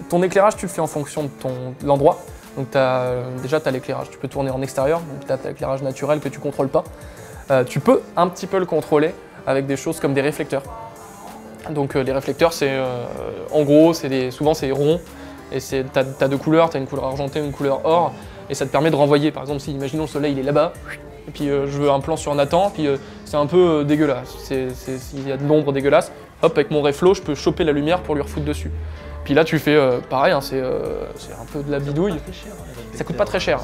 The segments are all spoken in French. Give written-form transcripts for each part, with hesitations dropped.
Ton éclairage, tu le fais en fonction de l'endroit. Donc déjà, tu as l'éclairage, tu peux tourner en extérieur, donc tu as l'éclairage naturel que tu ne contrôles pas. Tu peux un petit peu le contrôler avec des choses comme des réflecteurs. Donc les réflecteurs, en gros, souvent c'est rond, et tu as deux couleurs, tu as une couleur argentée et une couleur or, et ça te permet de renvoyer. Par exemple, si imaginons le soleil il est là-bas, et puis je veux un plan sur Nathan, puis c'est un peu dégueulasse, il y a de l'ombre dégueulasse, hop, avec mon réflo, je peux choper la lumière pour lui refoutre dessus. Puis là, tu fais pareil, hein, c'est un peu de la bidouille. Ça coûte pas très cher.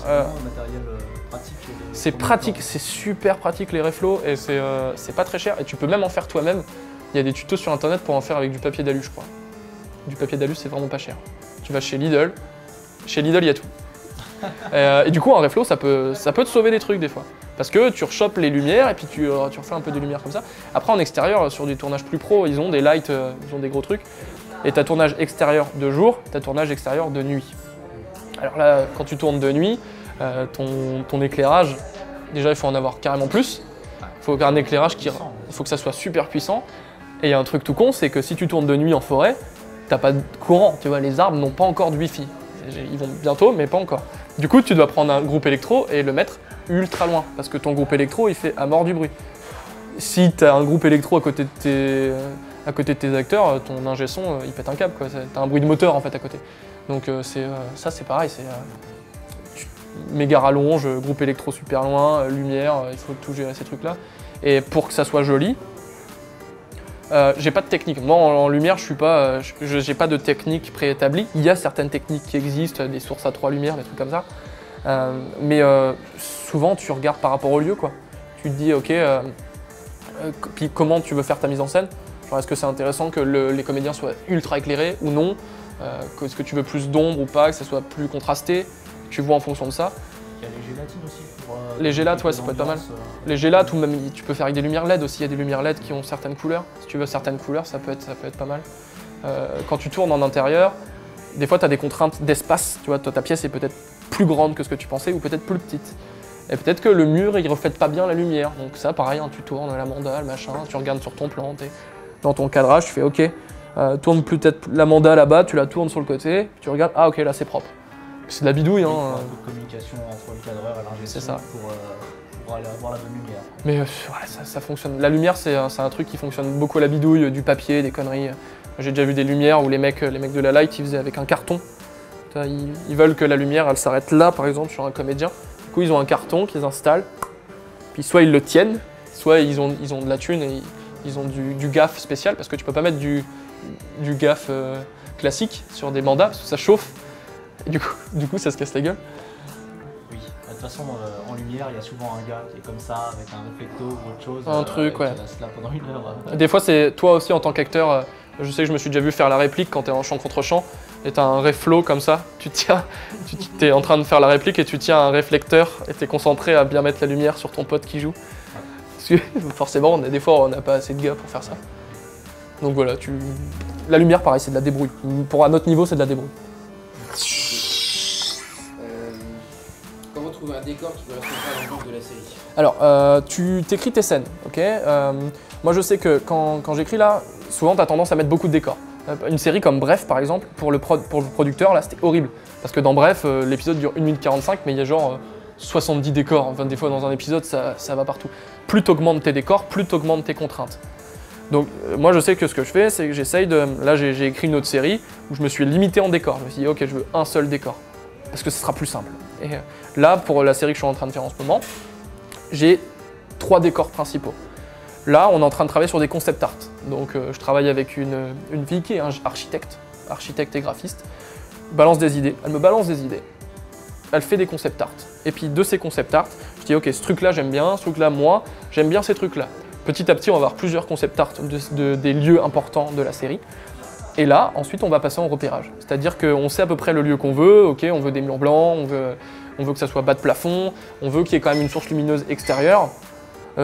C'est pratique, c'est super pratique les réflos, et c'est pas très cher, et tu peux même en faire toi-même. Il y a des tutos sur internet pour en faire avec du papier d'alu, je crois. Du papier d'alu, c'est vraiment pas cher. Tu vas chez Lidl il y a tout. Et du coup, un réflo, ça peut te sauver des trucs des fois. Parce que tu rechopes les lumières et puis tu refais un peu de lumière comme ça. Après, en extérieur, sur du tournage plus pro, ils ont des lights, ils ont des gros trucs. Et tu as tournage extérieur de jour, tu as tournage extérieur de nuit. Alors là, quand tu tournes de nuit, ton éclairage, déjà, il faut en avoir carrément plus. Il faut un éclairage il faut que ça soit super puissant. Et il y a un truc tout con, c'est que si tu tournes de nuit en forêt, t'as pas de courant, tu vois, les arbres n'ont pas encore de wifi. Ils vont bientôt, mais pas encore. Du coup, tu dois prendre un groupe électro et le mettre ultra loin, parce que ton groupe électro, il fait à mort du bruit. Si tu as un groupe électro à côté de tes acteurs, ton ingé son, il pète un câble, quoi. T'as un bruit de moteur en fait à côté. Donc ça, c'est pareil, méga rallonge, groupe électro super loin, lumière, il faut tout gérer ces trucs-là. Et pour que ça soit joli, j'ai pas de technique. Moi, en lumière, j'ai pas de technique préétablie. Il y a certaines techniques qui existent, des sources à 3 lumières, des trucs comme ça. Mais souvent, tu regardes par rapport au lieu, quoi. Tu te dis, ok, puis comment tu veux faire ta mise en scène. Genre, est-ce que c'est intéressant que les comédiens soient ultra éclairés ou non? Est-ce que tu veux plus d'ombre ou pas, que ça soit plus contrasté? Tu vois en fonction de ça. Il y a les gélatines aussi. Les gélates, ouais, ça peut être pas mal. Les gélates, ou même tu peux faire avec des lumières LED aussi. Il y a des lumières LED qui ont certaines couleurs. Si tu veux certaines couleurs, ça peut être pas mal. Quand tu tournes en intérieur, des fois tu as des contraintes d'espace. Tu vois, ta pièce est peut-être plus grande que ce que tu pensais ou peut-être plus petite. Et peut-être que le mur, il reflète pas bien la lumière. Donc ça, pareil, hein, tu tournes la mandale, machin, tu regardes sur ton plan, dans ton cadrage, tu fais OK, tourne peut-être la mandale là-bas, tu la tournes sur le côté, tu regardes, ah OK, là c'est propre. C'est de la bidouille. Hein. Un peu de communication entre le cadreur et l'ingé son pour aller avoir la bonne lumière. Mais ouais, ça fonctionne. La lumière, c'est un truc qui fonctionne beaucoup à la bidouille, du papier, des conneries. J'ai déjà vu des lumières où les mecs de la light, ils faisaient avec un carton. Ils veulent que la lumière, elle s'arrête là, par exemple, sur un comédien. Du coup, ils ont un carton qu'ils installent. Puis soit ils le tiennent, soit ils ont de la thune et ils ont du gaff spécial, parce que tu peux pas mettre du gaff classique sur des mandats, parce que ça chauffe. Et du coup, ça se casse la gueule. Oui, de toute façon, en lumière, il y a souvent un gars qui est comme ça, avec un réflecto ou autre chose. Un truc, ouais. Qui reste là pendant 1 heure. Des fois, c'est toi aussi en tant qu'acteur, je sais que je me suis déjà vu faire la réplique quand t'es en chant contre chant, et t'as un réflo comme ça, t'es en train de faire la réplique et tu tiens un réflecteur et t'es concentré à bien mettre la lumière sur ton pote qui joue. Parce que forcément, des fois, on n'a pas assez de gars pour faire ça. Donc voilà, la lumière, pareil, c'est de la débrouille. Pour un autre niveau, c'est de la débrouille. Comment trouver un décor qui correspond à l'ambiance de la série? Alors, tu t'écris tes scènes, ok? Moi, je sais que quand j'écris là, souvent, tu as tendance à mettre beaucoup de décors. Une série comme Bref, par exemple, pour le producteur, là, c'était horrible. Parce que dans Bref, l'épisode dure 1 minute 45, mais il y a genre 70 décors. Enfin, des fois, dans un épisode, ça va partout. Plus tu augmentes tes décors, plus tu augmentes tes contraintes. Donc, moi, je sais que ce que je fais, c'est que j'essaye de... Là, j'ai écrit une autre série où je me suis limité en décors. Je me suis dit, ok, je veux un seul décor. Parce que ce sera plus simple. Et là, pour la série que je suis en train de faire en ce moment, j'ai 3 décors principaux. Là, on est en train de travailler sur des concept art. Donc, je travaille avec une fille qui est architecte et graphiste. Balance des idées. Elle me balance des idées. Elle fait des concept art. Et puis, de ces concept art, je dis, ok, ce truc-là, j'aime bien. Ce truc-là, moi, j'aime bien ces trucs-là. Petit à petit, on va avoir plusieurs concept art des lieux importants de la série. Et là, ensuite, on va passer en repérage. C'est-à-dire qu'on sait à peu près le lieu qu'on veut. Ok, on veut des murs blancs, on veut que ça soit bas de plafond, on veut qu'il y ait quand même une source lumineuse extérieure. Tu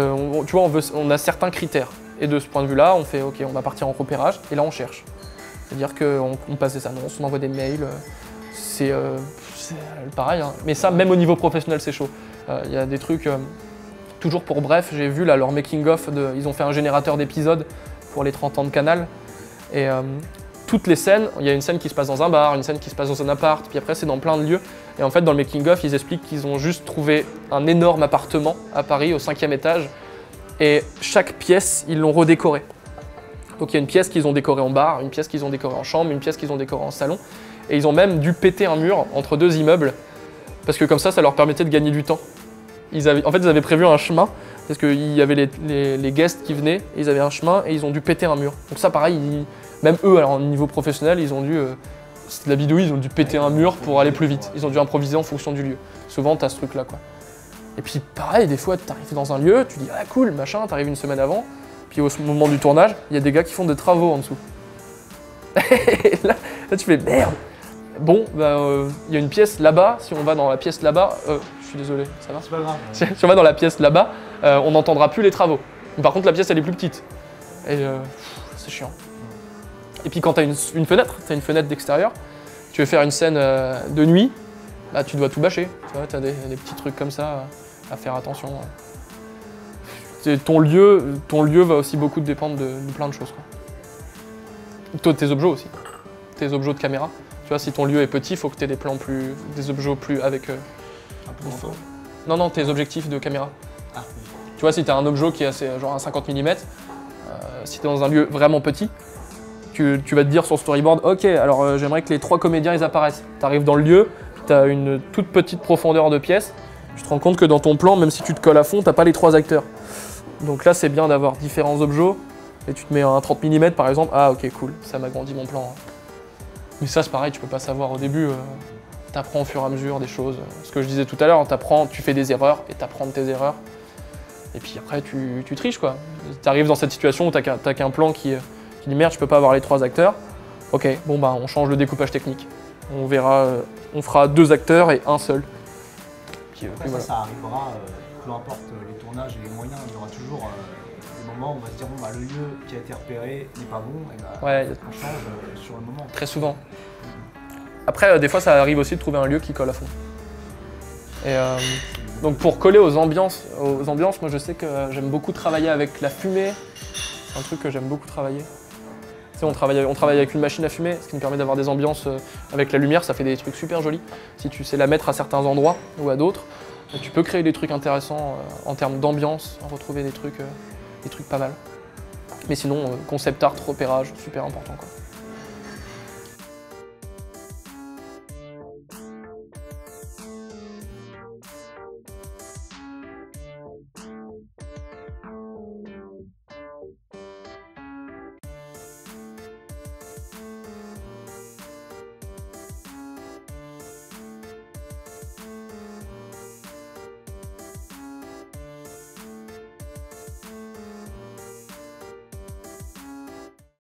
vois, on a certains critères. Et de ce point de vue-là, on fait ok, on va partir en repérage et là, on cherche. C'est-à-dire qu'on passe des annonces, on envoie des mails. C'est pareil, hein. Mais ça, même au niveau professionnel, c'est chaud. Il y a des trucs... toujours pour Bref, j'ai vu là, leur making-of, ils ont fait un générateur d'épisodes pour les 30 ans de Canal. Et toutes les scènes, il y a une scène qui se passe dans un bar, une scène qui se passe dans un appart, puis après c'est dans plein de lieux. Et en fait, dans le making-of, ils expliquent qu'ils ont juste trouvé un énorme appartement à Paris, au 5e étage, et chaque pièce, ils l'ont redécorée. Donc il y a une pièce qu'ils ont décorée en bar, une pièce qu'ils ont décorée en chambre, une pièce qu'ils ont décorée en salon, et ils ont même dû péter un mur entre 2 immeubles, parce que comme ça leur permettait de gagner du temps. En fait, ils avaient prévu un chemin, parce qu'il y avait les guests qui venaient, et ils avaient un chemin, et ils ont dû péter un mur. Donc ça, pareil, même eux, alors au niveau professionnel, ils ont dû, c'était la vidéo, ils ont dû péter un mur pour aller plus vite. Ils ont dû improviser en fonction du lieu. Souvent, t'as ce truc-là, quoi. Et puis pareil, des fois, t'arrives dans un lieu, tu dis ah cool, machin, t'arrives une semaine avant, puis au moment du tournage, il y a des gars qui font des travaux en dessous. Et là, tu fais merde. Bon, bah, y a une pièce là-bas, si on va dans la pièce là-bas, je suis désolé, ça va ? C'est pas grave. Si on va dans la pièce là-bas, on n'entendra plus les travaux. Mais par contre, la pièce, elle est plus petite. Et c'est chiant. Et puis quand tu as une fenêtre, d'extérieur, tu veux faire une scène de nuit, bah, tu dois tout bâcher. Tu as des petits trucs comme ça à faire attention. Ton lieu va aussi beaucoup dépendre de plein de choses, quoi. Tes objets aussi. Tes objets de caméra. Tu vois, si ton lieu est petit, il faut que tu aies des objets plus avec... Un peu moins fort. Non, tes objectifs de caméra. Ah. Tu vois, si tu as un objet qui est assez, genre un 50 mm, si tu es dans un lieu vraiment petit, tu vas te dire sur storyboard, ok, alors j'aimerais que les 3 comédiens ils apparaissent. Tu arrives dans le lieu, tu as une toute petite profondeur de pièce, tu te rends compte que dans ton plan, même si tu te colles à fond, tu n'as pas les 3 acteurs. Donc là, c'est bien d'avoir différents objets, et tu te mets un 30 mm par exemple, ah ok, cool, ça m'agrandit mon plan. Mais ça, c'est pareil, tu peux pas savoir au début, tu apprends au fur et à mesure des choses. Ce que je disais tout à l'heure, tu fais des erreurs et tu apprends de tes erreurs. Et puis après, tu triches, quoi. Tu arrives dans cette situation où tu n'as qu'un plan qui dit merde, je peux pas avoir les 3 acteurs. Ok, bon bah on change le découpage technique. On verra, on fera 2 acteurs et un seul. Puis, après, voilà. ça arrivera, peu importe les tournages et les moyens, il y aura toujours des moments où on va se dire bon bah le lieu qui a été repéré n'est pas bon, et bah, Ouais, on change sur le moment. très souvent. Après, des fois, ça arrive aussi de trouver un lieu qui colle à fond. Et donc pour coller aux ambiances, moi je sais que j'aime beaucoup travailler avec la fumée. C'est un truc que j'aime beaucoup travailler. Tu sais, on travaille avec une machine à fumer, ce qui nous permet d'avoir des ambiances avec la lumière, ça fait des trucs super jolis. Si tu sais la mettre à certains endroits ou à d'autres, tu peux créer des trucs intéressants en termes d'ambiance, retrouver des trucs pas mal. Mais sinon, concept art, repérage, super important, quoi.